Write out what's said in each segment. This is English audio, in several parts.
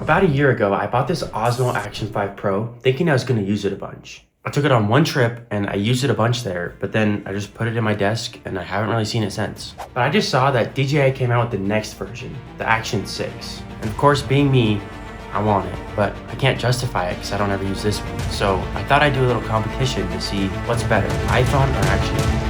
About a year ago, I bought this Osmo Action 5 Pro thinking I was going to use it a bunch. I took it on one trip and I used it a bunch there, but then I just put it in my desk and I haven't really seen it since. But I just saw that DJI came out with the next version, the Action 6. And of course, being me, I want it, but I can't justify it because I don't ever use this one. So I thought I'd do a little competition to see what's better, iPhone or Action.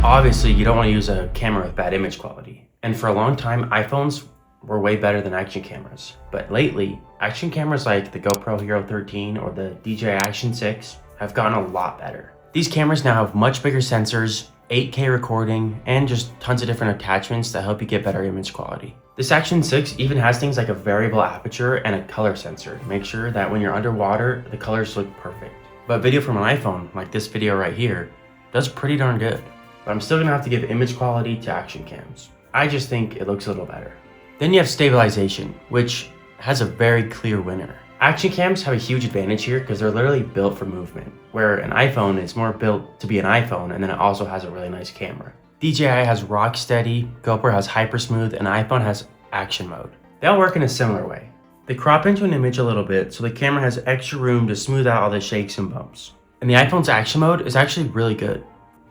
Obviously, you don't want to use a camera with bad image quality. And for a long time, iPhones were way better than action cameras. But lately, action cameras like the GoPro Hero 13 or the DJI Action 6 have gotten a lot better. These cameras now have much bigger sensors, 8K recording, and just tons of different attachments that help you get better image quality. This Action 6 even has things like a variable aperture and a color sensor to make sure that when you're underwater, the colors look perfect. But video from an iPhone, like this video right here, does pretty darn good. But I'm still gonna have to give image quality to action cams. I just think it looks a little better. Then you have stabilization, which has a very clear winner. Action cams have a huge advantage here because they're literally built for movement, where an iPhone is more built to be an iPhone and then it also has a really nice camera. DJI has rock steady, GoPro has hyper smooth, and iPhone has action mode. They all work in a similar way. They crop into an image a little bit so the camera has extra room to smooth out all the shakes and bumps. And the iPhone's action mode is actually really good.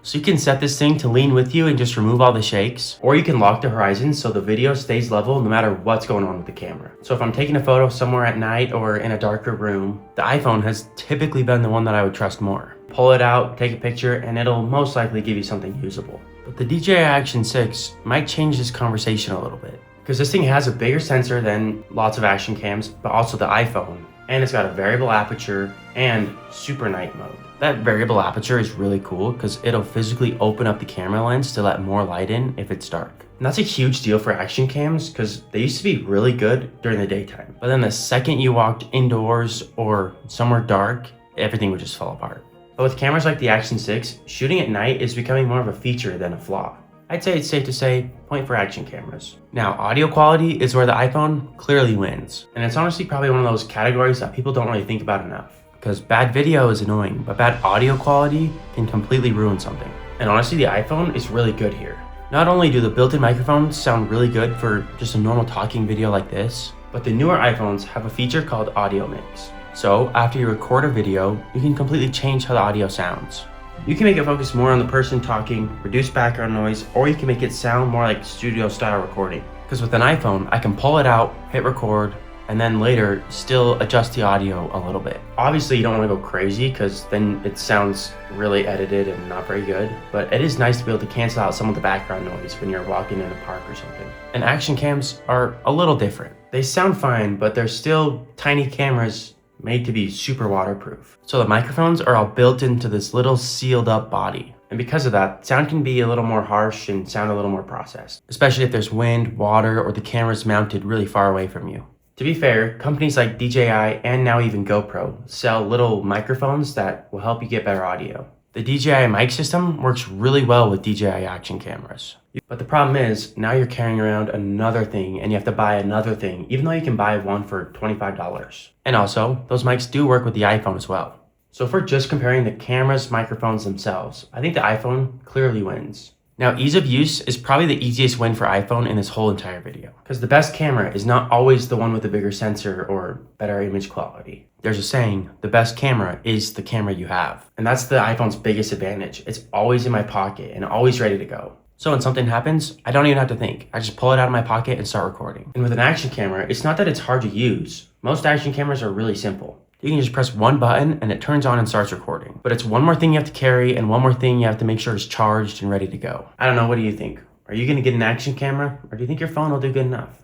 So you can set this thing to lean with you and just remove all the shakes, or you can lock the horizon so the video stays level no matter what's going on with the camera. So if I'm taking a photo somewhere at night or in a darker room, the iPhone has typically been the one that I would trust more. Pull it out, take a picture, and it'll most likely give you something usable. But the DJI Action 6 might change this conversation a little bit, because this thing has a bigger sensor than lots of action cams, but also the iPhone, and it's got a variable aperture and super night mode. That variable aperture is really cool because it'll physically open up the camera lens to let more light in if it's dark. And that's a huge deal for action cams because they used to be really good during the daytime. But then the second you walked indoors or somewhere dark, everything would just fall apart. But with cameras like the Action 6, shooting at night is becoming more of a feature than a flaw. I'd say it's safe to say, point for action cameras. Now, audio quality is where the iPhone clearly wins. And it's honestly probably one of those categories that people don't really think about enough. Because bad video is annoying, but bad audio quality can completely ruin something. And honestly, the iPhone is really good here. Not only do the built-in microphones sound really good for just a normal talking video like this, but the newer iPhones have a feature called audio mix. So after you record a video, you can completely change how the audio sounds. You can make it focus more on the person talking, reduce background noise, or you can make it sound more like studio style recording. Because with an iPhone, I can pull it out, hit record, and then later still adjust the audio a little bit. Obviously you don't want to go crazy because then it sounds really edited and not very good, but it is nice to be able to cancel out some of the background noise when you're walking in a park or something. And action cams are a little different. They sound fine, but they're still tiny cameras made to be super waterproof. So the microphones are all built into this little sealed up body. And because of that, sound can be a little more harsh and sound a little more processed, especially if there's wind, water, or the camera's mounted really far away from you. To be fair, companies like DJI and now even GoPro sell little microphones that will help you get better audio. The DJI mic system works really well with DJI Action cameras. But the problem is, now you're carrying around another thing and you have to buy another thing, even though you can buy one for $25. And also, those mics do work with the iPhone as well. So if we're just comparing the camera's microphones themselves, I think the iPhone clearly wins. Now, ease of use is probably the easiest win for iPhone in this whole entire video, because the best camera is not always the one with the bigger sensor or better image quality. There's a saying, the best camera is the camera you have. And that's the iPhone's biggest advantage. It's always in my pocket and always ready to go. So when something happens, I don't even have to think. I just pull it out of my pocket and start recording. And with an action camera, it's not that it's hard to use. Most action cameras are really simple. You can just press one button and it turns on and starts recording. But it's one more thing you have to carry and one more thing you have to make sure is charged and ready to go. I don't know, what do you think? Are you gonna get an action camera or do you think your phone will do good enough?